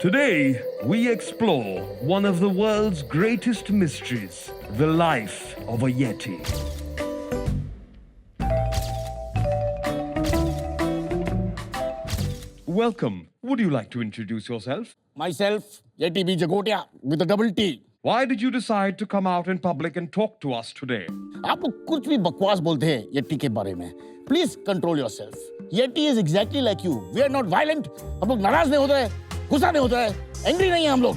Today, we explore one of the world's greatest mysteries, the life of a Yeti. Welcome. Would you like to introduce yourself? Myself, Yeti B. Jagotia with a double T. Why did you decide to come out in public and talk to us today? आप लोग कुछ भी बकवास बोलते हैं Yeti के बारे में. Please control yourself. Yeti is exactly like you. We are not violent. हम लोग नाराज नहीं होते हैं, गुस्सा नहीं होता है, angry नहीं है हम लोग.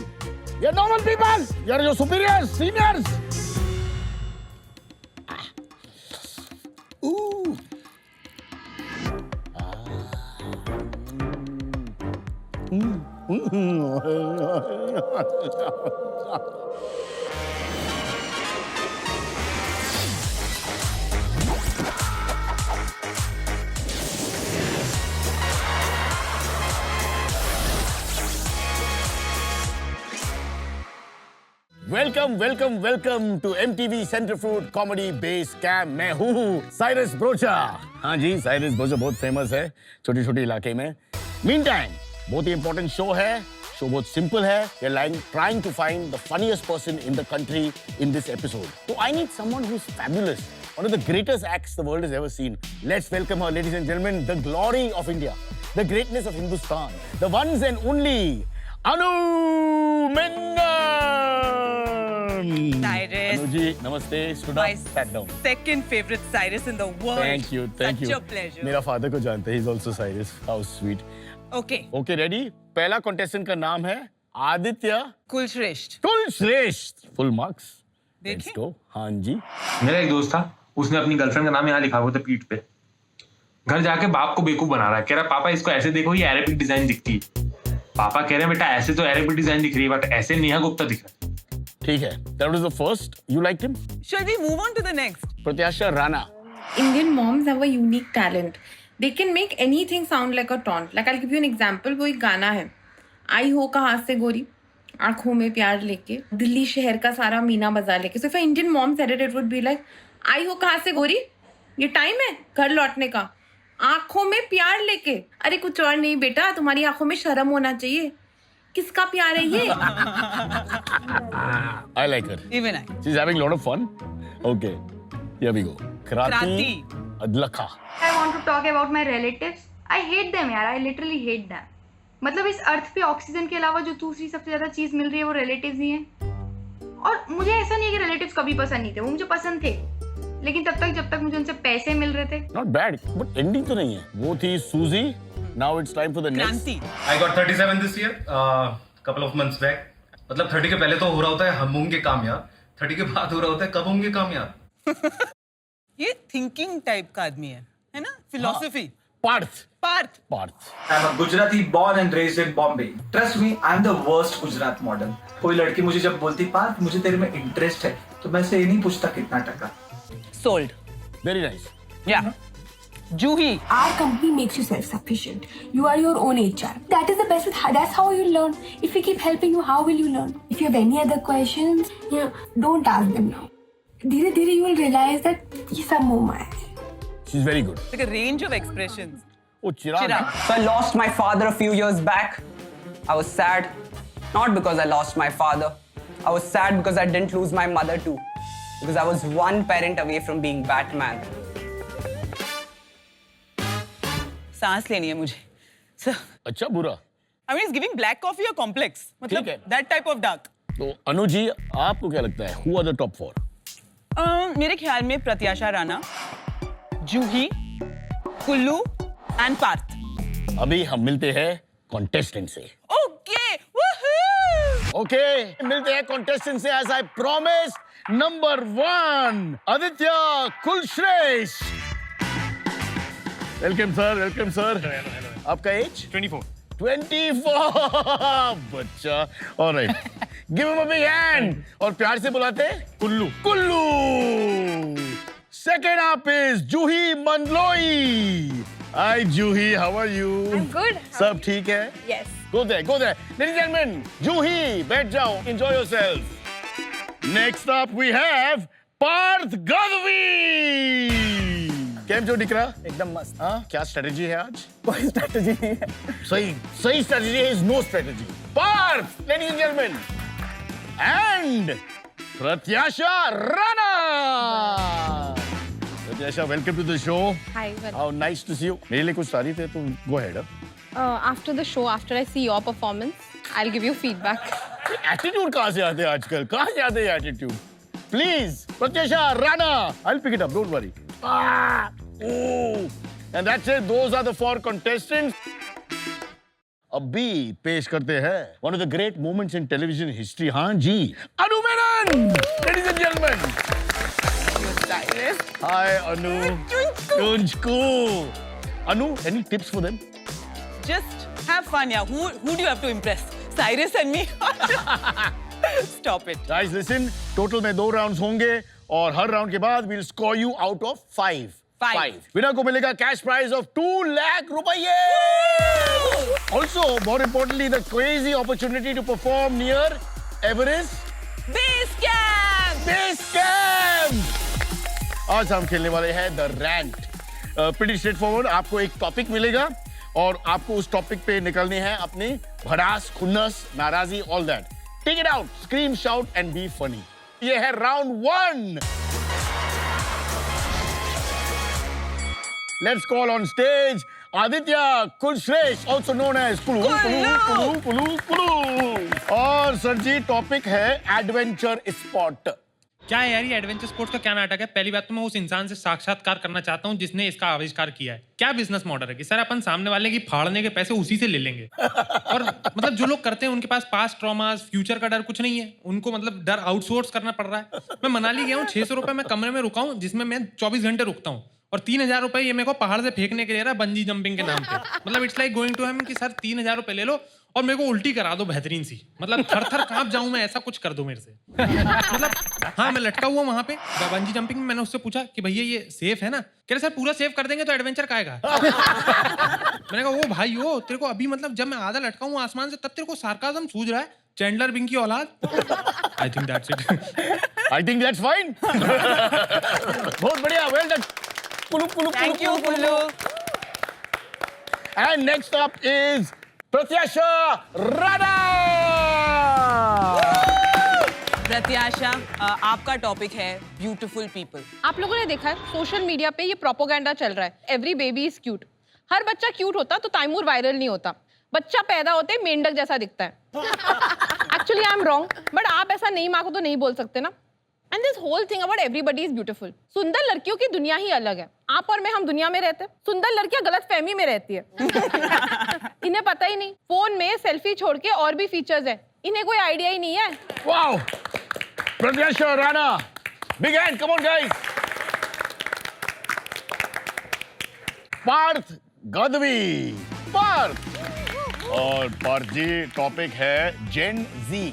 We are normal people. We are your superiors, seniors. Ooh. Welcome to MTV centrifuge comedy base camp. मैं हूँ साइरस ब्रोचा. हाँ जी, साइरस ब्रोचा बहुत फेमस है छोटी छोटी इलाके में. मीन टाइम बहुत ही इंपॉर्टेंट शो है. शो बहुत सिंपल है. We are trying to find the funniest person in the country in this episode. So I need someone who's fabulous. One of the greatest acts the world has ever seen. Let's welcome her, ladies and gentlemen, the glory of India, the greatness of Hindustan, the ones and only Anu Menon. Cyrus. Anuji, namaste. Stood My up, sat down. second favorite Cyrus in the world. Thank you. Such a pleasure. मेरा father को जानते हैं. He's also Cyrus. How sweet. Okay. Okay, ready? पहला contestant का नाम है Aditya Kulshreshtha. Kulshreshtha. Full marks. Let's देखें? go. हाँ जी. मेरा एक दोस्त था, उसने अपनी गर्लफ्रेंड का नाम यहाँ लिखा हुआ था पीठ पे. घर जाके बाप को बेवकूफ बना रहा है. कह रहा पापा इसको ऐसे देखो, ये अरेबिक डिजाइन दिखती है. पापा कह रहे हैं बेटा ऐसे तो अरेबिक डिजाइन दिख रही है, बट ऐसे नेहा गुप्ता दिख रहा है. ठीक है. That was the first. You liked him? Shall we move on to the next? प्रत्याशा Rana. Indian moms have a unique talent. They can make anything sound like a taunt. Like I'll give you an example. वो एक गाना है. आई हो कहाँ से गोरी, आँखों में प्यार लेके, दिल्ली शहर का सारा मीना बाजार लेके. So if an Indian mom said it, it would be like, आई हो कहाँ से गोरी, ये टाइम है घर लौटने का, आँखों में प्यार लेके. अरे कुछ और नहीं बेटा, तुम्हारी आँखों में शर्म होना चाहिए. किसका प्यार है ये? I like her. Even I. She's having a lot of fun. Okay. Here we go. Krati Krati. Adlakha. I want to talk about my relatives. I hate them यार. I literally hate them. मतलब इस अर्थ पे oxygen के अलावा जो दूसरी सबसे ज्यादा चीज मिल रही है वो रिलेटिव्स ही हैं. और मुझे ऐसा नहीं है कि रिलेटिव्स कभी पसंद नहीं थे, वो मुझे पसंद थे, लेकिन तब तक जब तक मुझे उनसे पैसे मिल रहे थे. Not bad, but ending तो नहीं है. वो थी Suzy. Now it's time for the next. Kranti. I got 37 this year, couple of months back. मतलब 30 के पहले तो हो रहा होता है हम होंगे कामयाब, 30 के बाद हो रहा होता है कब होंगे कामयाब. ये थिंकिंग टाइप का आदमी है ना? Philosophy. Parth. Parth. Parth. I'm a Gujarati born and raised in Bombay. Trust me, I'm the worst Gujarat model. कोई लड़की मुझे जब बोलती पार्थ मुझे तेरे में इंटरेस्ट है, तो मैं से ये नहीं पूछता कितना टका. Sold. Very nice. Yeah. Juhi. Our company makes you self-sufficient. You are your own HR. That is the best. That's how you learn. If we keep helping you, how will you learn? If you have any other questions, don't ask them now. धीरे धीरे you will realize that ये सब मोह माया है. She's very good. Like a range of expressions. Oh, Chirag. Chirag. So I lost my father a few years back. I was sad, not because I lost my father. I was sad because I didn't lose my mother too. Because I was one parent away from being Batman. सांस लेनी है मुझे. So, अच्छा बुरा. I mean, it's giving black coffee a complex. मतलब ठीक है. that type of dark. तो अनु जी, आपको क्या लगता है? Who are the top 4? मेरे ख्याल में प्रत्याशा राणा, जूही, कुल्लू एंड पार्थ. अभी हम मिलते हैं contestant से. Okay. Woohoo! Okay, मिलते हैं contestant से as I promised. Number 1, Aditya Kulshresh. Welcome sir, welcome sir. Hello. आपका age? 24. 24. बच्चा. All right. Give him a big hand. और प्यार से बुलाते हैं? Kullu. Kullu. Second up is Juhi Mandloi. Hi Juhi, how are you? I'm good. सब ठीक है? Yes. Go there, go there. Ladies and gentlemen, Juhi, बैठ जाओ, enjoy yourself. Next up we have Parth Gadvi. केम जो दिख रहा? एकदम मस्त। हाँ, क्या स्ट्रेटजी है आज? कोई स्ट्रेटजी नहीं है। सही strategy is no strategy. Parth, ladies and gentleman, and Pratyasha Rana. Pratyasha, welcome to the show. Hi, how nice to see you. मेरे लिए कुछ तारीफ है तो go ahead. after the show, after I see your performance, I'll give you feedback. Attitude कहाँ से आते हैं आजकल? कहाँ से आते हैं एटीट्यूड? प्लीज, प्रत्याशा Rana, I'll pick it up, don't worry. And that's it. Those are the 4 contestants. अभी पेश करते हैं one of the great moments in television history. हाँ जी, अनु Menon, ladies and gentlemen. Hi, Anu. Kunjku. Anu, any tips for them? Just have fun, yeah. Who do you have to impress? Cyrus and me? Stop it. Guys, listen. Total में 2 rounds होंगे और हर round के बाद we'll score you out of 5. 5. Winner को मिलेगा cash prize of 2 lakh रुपये. Also, more importantly, the crazy opportunity to perform near Everest Base camp! Base Camp. आज हम खेलने वाले हैं The Rant. Pretty straightforward. आपको एक टॉपिक मिलेगा और आपको उस टॉपिक पे निकलने हैं अपनी भड़ास, खुन्नस, नाराजी, all that. Take it out, scream, shout and be funny. ये है round 1. Let's call on stage Aditya Kulshresh, also known as Kulu. और सर जी टॉपिक है एडवेंचर स्पॉट. क्या है यार ये एडवेंचर स्पोर्ट्स का क्या नाटक है? पहली बात तो मैं उस इंसान से साक्षात्कार करना चाहता हूँ जिसने इसका आविष्कार किया है. क्या बिजनेस मॉडल है कि सर अपन सामने वाले की फाड़ने के पैसे उसी से ले लेंगे? और मतलब जो लोग करते हैं उनके पास पास्ट ट्रॉमास, फ्यूचर का डर कुछ नहीं है. उनको मतलब डर आउटसोर्स करना पड़ रहा है. मैं मनाली गया हूँ, 600 रुपए मैं कमरे में रुका हूँ जिसमें मैं 24 घंटे रुकता हूँ और 3000 रुपए ये मेरे को पहाड़ से फेंकने के लिए रहा बंजी जंपिंग के नाम पे. मतलब it's like going to him कि सर 3000 रुपए ले लो और मेरे को उल्टी करा दो बेहतरीन सी. मतलब थर थर कांप जाऊं मैं, ऐसा कुछ कर दो मेरे से. मतलब हाँ, मैं लटका हुआ वहां पे बंजी जंपिंग में. मैंने उससे पूछा कि भैया ये सेफ है ना? कह रहे सर पूरा सेफ कर देंगे तो एडवेंचर का आएगा. मैंने कहा ओ भाई ओ, तेरे को अभी मतलब जब मैं आधा लटका हूँ आसमान से तब तेरे को सार्काज्म सूझ रहा है? चैंडलर बिंग की औलाद. I think that's it. I think that's fine. बहुत बढ़िया, well done. Thank you, Kulu. And next up is प्रत्याशा राणा. प्रत्याशा, आपका टॉपिक है ब्यूटीफुल पीपल. आप लोगों ने देखा है सोशल मीडिया पे ये प्रोपोगेंडा चल रहा है, एवरी बेबी इज क्यूट. हर बच्चा क्यूट होता तो तैमूर वायरल नहीं होता. बच्चा पैदा होते मेंढक जैसा दिखता है. Actually I am wrong, but आप ऐसा नहीं मांगो तो नहीं बोल सकते ना. And this whole thing about everybody is beautiful. सुंदर लड़कियों की दुनिया ही अलग है. आप और मैं, हम दुनिया में रहते हैं. सुंदर लड़कियां गलत फहमी में रहती है. इन्हें पता ही नहीं फोन में सेल्फी छोड़ के और भी फीचर्स है. इन्हें कोई आइडिया ही नहीं है. Wow, Pratyasha Rana, big hand, come on guys. Parth Gadvi. Parth. और पार्थ जी टॉपिक है जेन जी.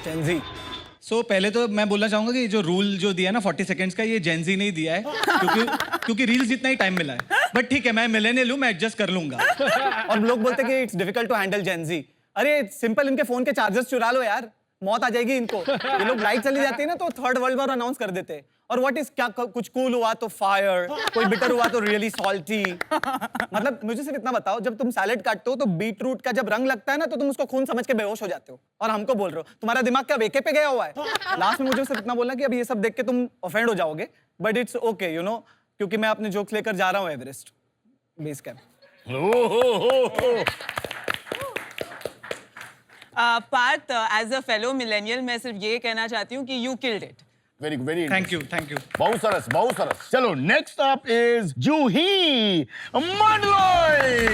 जेनजी. सो पहले तो मैं बोलना चाहूंगा कि जो रूल जो दिया है ना 40 सेकंड्स का, ये जेनजी नहीं दिया है क्योंकि रील्स जितना ही टाइम मिला है. बट ठीक है, मैं मिलेनियल हूं, मैं एडजस्ट कर लूंगा. और लोग बोलते हैं कि it's difficult to handle gen Z. अरे सिंपल, इनके फोन के चार्जर्स चुरा लो यार, मौत आ जाएगी इनको. ये लोग लाइट चली जाती है ना तो थर्ड वर्ल्ड वॉर अनाउंस कर देते हैं. और व्हाट इज, क्या कुछ कूल हुआ तो फायर, कोई बिटर हुआ तो रियली सॉल्टी. मतलब मुझे सिर्फ इतना बताओ, जब तुम सैलेड काटते हो तो बीट रूट का जब रंग लगता है ना तो तुम उसको खून समझ के बेहोश हो जाते हो, और हमको बोल रहे हो तुम्हारा दिमाग क्या वेके पे गया हुआ है. लास्ट में मुझे सिर्फ इतना बोलना कि अब ये सब देख के तुम ऑफेंड हो जाओगे, but it's okay you know, क्योंकि मैं अपने जोक्स लेकर जा रहा हूँ Everest base camp. Parth, as a fellow millennial मैं सिर्फ ये कहना चाहती हूँ कि you killed it. Very thank you. बहुत सरस, बहुत सरस. चलो next up is Juhi Mandloi.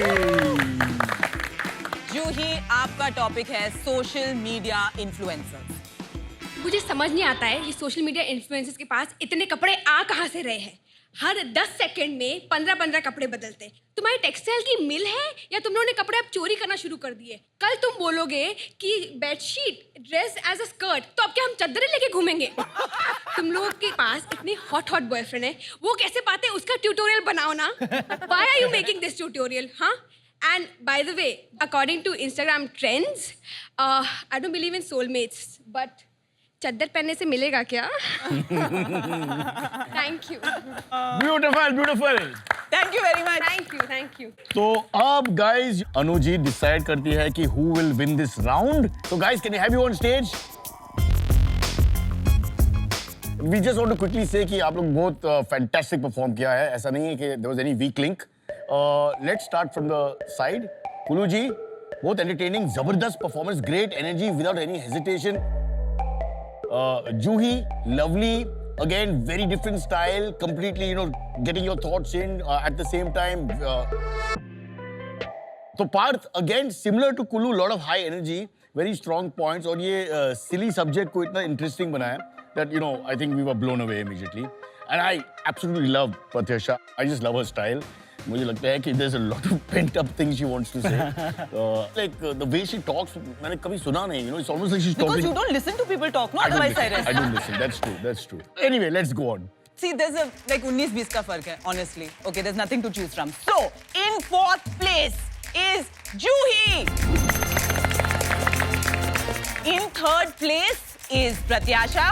Juhi, आपका टॉपिक है सोशल मीडिया इन्फ्लुएंसर्स. मुझे समझ नहीं आता है ये सोशल मीडिया इन्फ्लुएंसर्स के पास इतने कपड़े आ कहाँ से रहे हैं. हर 10 सेकंड में 15-15 कपड़े बदलते. तुम्हारी टेक्सटाइल की मिल है या तुम लोगों ने कपड़े अब चोरी करना शुरू कर दिए? कल तुम बोलोगे कि bedsheet dress as a skirt, तो अब क्या हम चद्दरें लेके घूमेंगे? तुम लोगों के पास इतने हॉट बॉयफ्रेंड है, वो कैसे पाते हैं उसका ट्यूटोरियल बनाओ ना. Why are you making this tutorial? हाँ. And by the way, according to Instagram trends, I don't believe in soulmates, but चद्दर पहनने से मिलेगा क्या? Thank you beautiful Thank you very much. Thank you तो अब गाइस अनुजी डिसाइड करती है कि who will win this round. So guys, can I have you on stage? We just want to quickly say कि आप लोग बहुत fantastic perform किया है. ऐसा नहीं है कि there was any weak link. Let's start from the side. Kullu जी, बहुत entertaining, जबरदस्त performance, great energy without any hesitation. Juhi, lovely. Again, very different style, completely, getting your thoughts in at the same time. So Parth, again, similar to Kullu, lot of high energy, very strong points, और ये silly subject को इतना interesting बनाया that, I think we were blown away immediately. And I absolutely love Pratyasha. I just love her style. मुझे लगता है कि there's a lot of pent up things she wants to say. Like the way she talks, मैंने कभी सुना नहीं. It's almost like she's Because talking. you don't listen to people talk, no? I don't Otherwise, listen. Cyrus. I don't listen. That's true. Anyway, let's go on. See, there's a like 19-20 का फर्क है, honestly. Okay, there's nothing to choose from. So, in 4th place is Juhi. In 3rd place is Pratyasha.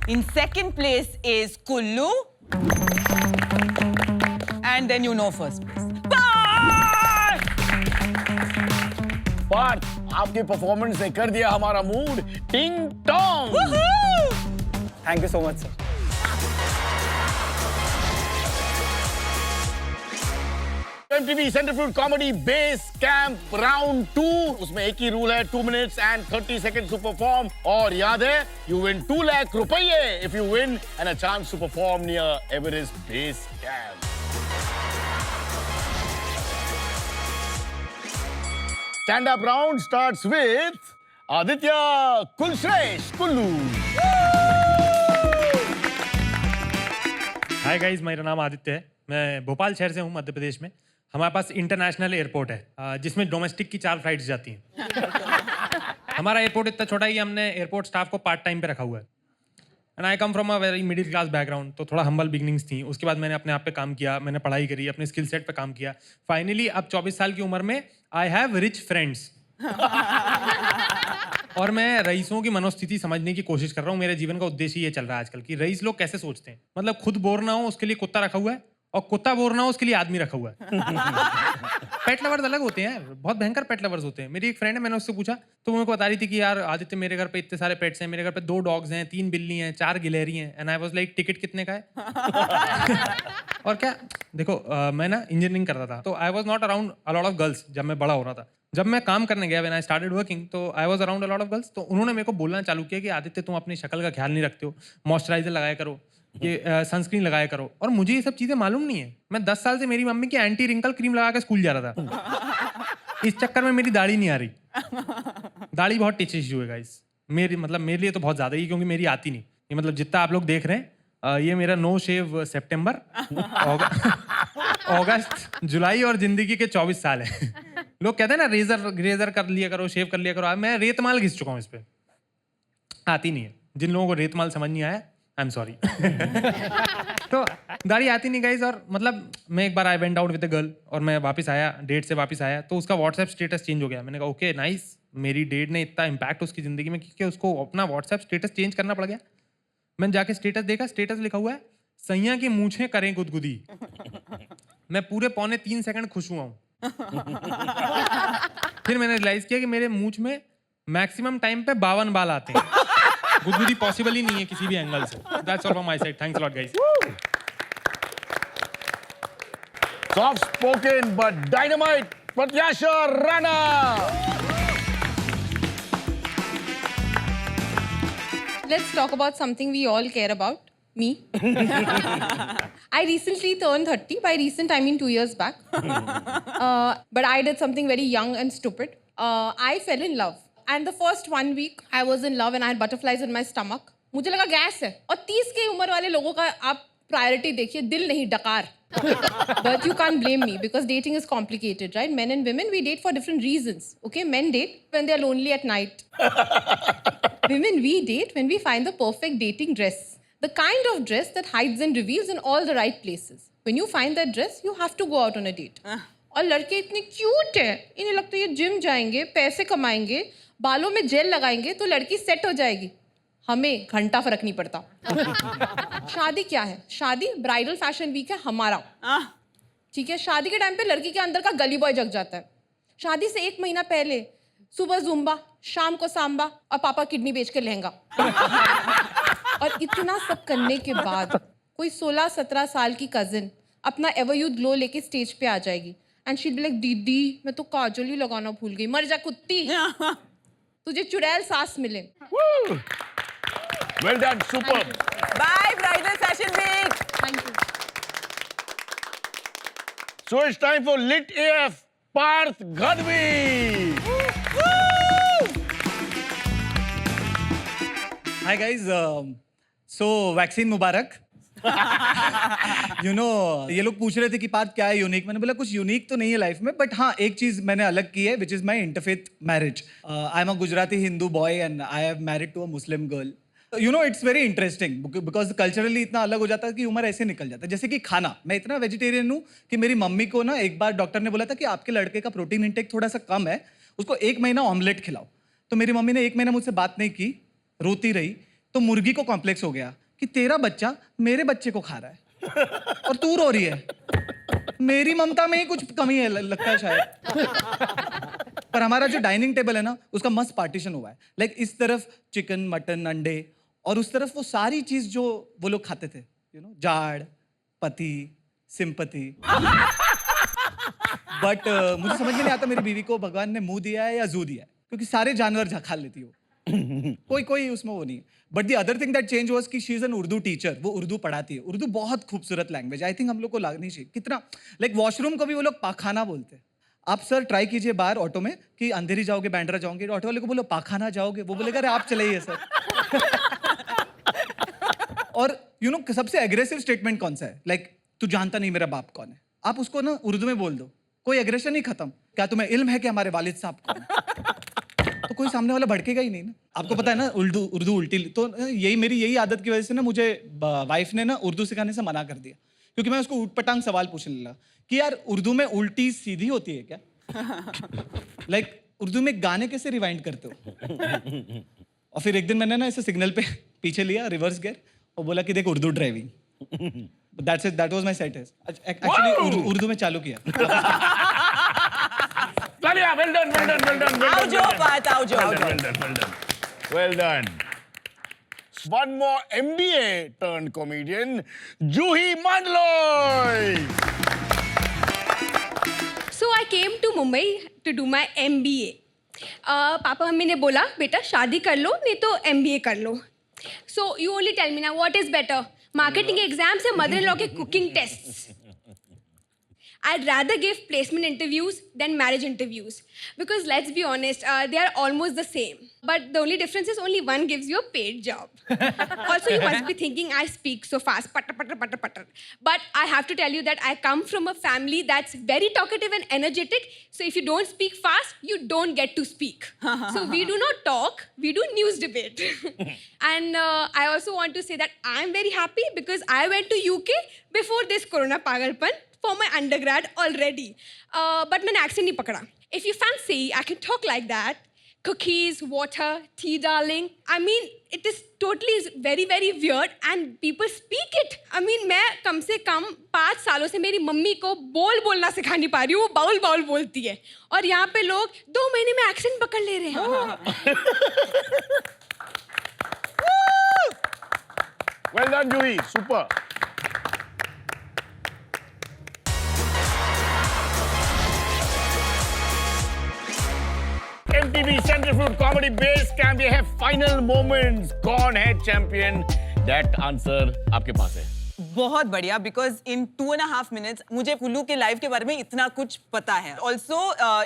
In 2nd place is Kullu. And then you know 1st place. Parth, आपकी performance ने कर दिया हमारा mood टिंग टोंग. Thank you so much sir. MTV Center Fruit Comedy Base Camp Round 2. उसमें एक ही rule है, 2 minutes and 30 seconds to perform. और याद है, you win 2 lakh रुपये if you win and a chance to perform near Everest Base Camp. Stand-up round starts with Aditya Kulshresh Kullu. Hi guys, मेरा नाम आदित्य है. मैं भोपाल शहर से हूँ, मध्य प्रदेश में. हमारे पास इंटरनेशनल एयरपोर्ट है जिसमें डोमेस्टिक की 4 फ्लाइट्स जाती हैं. हमारा एयरपोर्ट इतना छोटा है कि हमने एयरपोर्ट स्टाफ को पार्ट टाइम पे रखा हुआ है. And I come from a very middle class background, तो थोड़ा हम्बल बिगनिंग्स थी. उसके बाद मैंने अपने आप पे काम किया, मैंने पढ़ाई करी, अपने स्किल सेट पे काम किया. फाइनली अब 24 साल की उम्र में आई हैव रिच फ्रेंड्स. और मैं रईसों की मनोस्थिति समझने की कोशिश कर रहा हूँ. मेरे जीवन का उद्देश्य ये चल रहा है आजकल कि रईस लोग कैसे सोचते हैं. मतलब खुद बोर ना हो उसके लिए कुत्ता रखा हुआ है, और कुत्ता बोर ना हो उसके लिए आदमी रखा हुआ है. पेट लवर्स अलग होते हैं यार, बहुत भयंकर पेट लवर्स होते हैं. मेरी एक फ्रेंड है, मैंने उससे पूछा तो वो मेरे को बता रही थी कि यार आदित्य, मेरे घर पे इतने सारे पेट्स हैं. मेरे घर पे 2 डॉग्स हैं, 3 बिल्ली हैं, 4 गिलहरी हैं. And I was like, ticket कितने का है? और क्या, देखो मैं ना इंजीनियरिंग कर रहा था, तो I was not around a lot of girls जब मैं बड़ा हो रहा था. जब मैं काम करने गया, व्हेन आई स्टार्टेड वर्किंग, तो I was around a lot of girls. तो उन्होंने मेरे को बोलना चालू किया कि आदित्य, तुम अपनी शक्ल का ख्याल नहीं रखते हो, मॉइस्चराइजर लगाया करो, ये सनस्क्रीन लगाया करो. और मुझे ये सब चीजें मालूम नहीं है. मैं 10 साल से मेरी मम्मी की एंटी रिंकल क्रीम लगा के स्कूल जा रहा था. इस चक्कर में मेरी दाढ़ी नहीं आ रही. दाढ़ी बहुत टिच इशू है गाइस. मेरे लिए तो बहुत ज्यादा ही, क्योंकि मेरी आती नहीं. ये मतलब जितना आप लोग देख रहे हैं, ये मेरा नो शेव सितंबर, अगस्त, जुलाई और जिंदगी के 24 साल है. लोग कहते हैं ना रेजर कर लिया करो, शेव कर लिया करो. मैं रेतमाल घिस चुका हूँ इस पे. आती नहीं है. जिन लोगों को रेतमाल समझ नहीं आया, आई एम सॉरी. तो दाढ़ी आती नहीं गाइस. और मतलब मैं एक बार I went out with a girl, और मैं वापस आया, डेट से वापस आया, तो उसका व्हाट्सएप स्टेटस चेंज हो गया. मैंने कहा ओके नाइस. मेरी डेट ने इतना इम्पैक्ट उसकी जिंदगी में कि उसको अपना व्हाट्सएप स्टेटस चेंज करना पड़ गया. मैंने जाके स्टेटस देखा, स्टेटस लिखा हुआ है, सैया की मूछें करें गुदगुदी. मैं पूरे 3.25 सेकंड खुश हुआ हूँ. फिर मैंने रियलाइज किया कि मेरे मूछ में मैक्सिमम टाइम पे 52 बाल आते हैं. गुदगुदी पॉसिबल ही नहीं है किसी भी एंगल से. That's all from my side. Thanks a lot guys. Soft spoken but dynamite, Pratyasha Rana. Let's talk about something we all care about. Me. I recently turned 30. By recent, I mean 2 years back. But I did something very young and stupid. I fell in love. And the first 1 week, I was in love and I had butterflies in my stomach. मुझे लगा gas है. और 30 की उम्र वाले लोगों का आप प्रायोरिटी देखिए, दिल नहीं, डकार. But you can't blame me because dating is complicated, right? Men and women, we date for different reasons. Okay, men date when they're lonely at night. Women, we date when we find the perfect dating dress. The kind of dress that hides and reveals in all the right places. When you find that dress, you have to go out on a date. और लड़के इतने cute है, इन्हें लगता है ये gym जाएंगे, पैसे कमाएंगे, बालों में जेल लगाएंगे तो लड़की सेट हो जाएगी, हमें घंटा फर्क नहीं पड़ता। शादी क्या है? शादी ब्राइडल फैशन वीक है हमारा, ठीक है? शादी के टाइम पे लड़की के अंदर का गली बॉय जग जाता है। शादी से 1 महीना पहले सुबह जुम्बा, शाम को सांबा और पापा किडनी बेच के लहंगा। और इतना सब करने के बाद कोई 16-17 साल की कजिन अपना एवर यूथ ग्लो लेके स्टेज पे आ जाएगी एंड शी बी लाइक, दीदी मैं तो काजल ही लगाना भूल गई, मर जा कुत्ती, तुझे चुड़ैल सास मिले। Well done, superb. Bye, Bridal Fashion Week. Thank you. So it's time for Lit AF, Parth Gadvi. Hi guys, so vaccine मुबारक। ये लोग पूछ रहे थे कि पार्थ क्या है यूनिक, मैंने बोला कुछ यूनिक तो नहीं है लाइफ में, बट हाँ एक चीज मैंने अलग की है, which is my interfaith marriage. I am a Gujarati Hindu boy and I have married to a Muslim girl. It's very interesting because culturally इतना अलग हो जाता है कि उम्र ऐसे निकल जाता है। जैसे कि खाना, मैं इतना वेजिटेरियन हूँ कि मेरी मम्मी को ना एक बार डॉक्टर ने बोला था कि आपके लड़के का प्रोटीन इंटेक थोड़ा सा कम है, उसको 1 महीना ऑमलेट खिलाओ। तो मेरी मम्मी ने 1 महीना मुझसे बात नहीं की, रोती रही। तो मुर्गी को कॉम्प्लेक्स हो गया कि तेरा बच्चा मेरे बच्चे को खा रहा है और तू रो रही है। मेरी ममता में ही कुछ कमी है लगता है शायद। पर हमारा जो डाइनिंग टेबल है ना, उसका मस्त पार्टीशन हुआ है। लाइक इस तरफ चिकन, मटन, अंडे, और उस तरफ वो सारी चीज जो वो लोग खाते थे, जाड़, पति, सिंपति। बट मुझे समझ में नहीं आता मेरी बीवी को भगवान ने मुंह दिया है या जू दिया है, क्योंकि सारे जानवर खा लेती हो। कोई उसमें वो नहीं है। But the other thing that change was कि she is an Urdu teacher, वो उर्दू पढ़ाती है। उर्दू बहुत खूबसूरत लैंग्वेज, आई थिंक हम लोग को लगनी चाहिए। कितना लाइक वॉशरूम को भी वो लोग पाखाना बोलते हैं। आप सर ट्राई कीजिए बाहर ऑटो में कि अंधेरी जाओगे, बांद्रा जाओगे, ऑटो वाले को बोलो पाखाना जाओगे, वो बोलेगा अरे आप चलाइए सर। और सबसे एग्रेसिव स्टेटमेंट कौन सा है? लाइक तू जानता नहीं मेरा बाप कौन है, आप उसको ना उर्दू में बोल दो, कोई एग्रेशन नहीं खत्म। क्या तुम्हें इल्म है कि हमारे वालिद साहब कौन है? तो कोई सामने वाला भड़केगा ही नहीं ना। आपको पता है ना उर्दू उल्टी, तो यही आदत की वजह से ना मुझे वाइफ ने ना उर्दू सिखाने से मना कर दिया, क्योंकि मैं उसको ऊटपटांग सवाल पूछने लगा कि यार उर्दू में उल्टी सीधी होती है क्या? लाइक उर्दू में गाने कैसे रिवाइंड करते हो? और फिर एक दिन मैंने ना इसे सिग्नल पे पीछे लिया, रिवर्स गियर, और बोला कि देख Urdu driving. That was my set test. Actually Urdu में चालू किया। Well done. Aujo, Parth, aujo. Well done. One more MBA turned comedian, Juhi Mandloy. So I came to Mumbai to do my MBA. Papa mummy ने बोला बेटा शादी कर लो नहीं तो MBA कर लो. So you only tell me now what is better, marketing exams या mother-in-law के cooking tests? I'd rather give placement interviews than marriage interviews because let's be honest, they are almost the same. But the only difference is only one gives you a paid job. Also, you must be thinking I speak so fast, patter. But I have to tell you that I come from a family that's very talkative and energetic. So if you don't speak fast, you don't get to speak. So we do not talk, we do news debate. And I also want to say that I'm very happy because I went to UK before this Corona pagalpan for my undergrad already. But मैंने accent नहीं पकड़ा. If you fancy, I can talk like that. Cookies, water, tea, darling. I mean, it is totally very, very weird and people speak it. I mean, मैं कम से कम 5 सालों से मेरी mummy को बोलना सिखा नहीं पा रही हूँ, वो बाउल बोलती है. और यहाँ पे लोग 2 महीने में accent पकड़ ले रहे हैं. Well done, Juhi. Super. MTV Centrifuge Comedy Base Camp, ये है final moments. कौन है champion? That answer आपके पास है. बहुत बढ़िया, बिकॉज इन 2.5 मिनट्स मुझे कुल्लू के लाइफ के बारे में इतना कुछ पता है. Also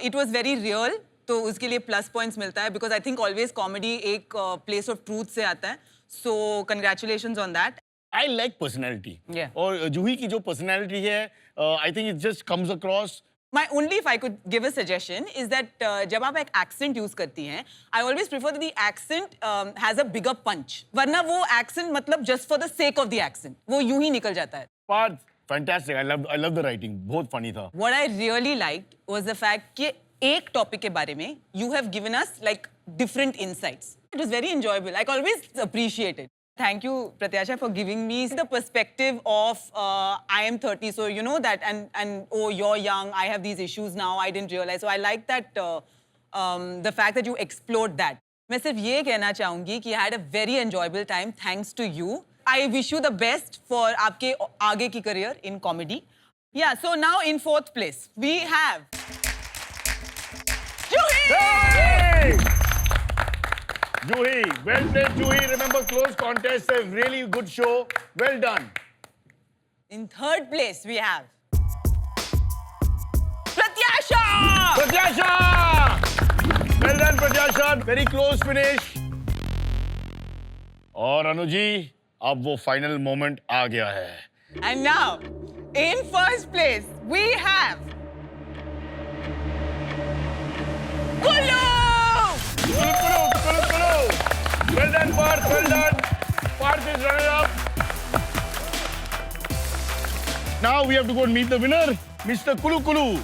it was very real, तो उसके लिए प्लस पॉइंट्स मिलता है because I think always comedy एक प्लेस ऑफ ट्रूथ से आता है. सो congratulations on that. I like personality. Yeah. और जूही की जो personality है, I think it just comes across. My only, if I could give a suggestion, is that जब आप एक accent use करती हैं, I always prefer that the accent has a bigger punch. वरना वो accent मतलब just for the sake of the accent, वो यूं ही निकल जाता है. Parth, fantastic. I love the writing. बहुत funny था. What I really liked was the fact कि एक टॉपिक के बारे में you have given us like different insights. It was very enjoyable. Like always appreciate it. Thank you, Pratyasha, for giving me the perspective of I am 30, so you know that, and oh, you're young, I have these issues now, I didn't realize. So I like that, the fact that you explored that. मैं सिर्फ ये कहना चाहूँगी कि I had a very enjoyable time thanks to you. I wish you the best for आपके आगे की career in comedy. Yeah, so now in 4th place, we have Juhi! Hey! Juhi, well played, Juhi. Remember, close contest, a really good show. Well done. In 3rd place, we have Pratyasha! Pratyasha! Well done, Pratyasha. Very close finish. और अनुजी, अब वो final moment आ गया है. And now, in 1st place, we have Kulu! Kulu. Well done, Parth. Well done. Parth is runner up. Now we have to go and meet the winner, Mr. Kulu.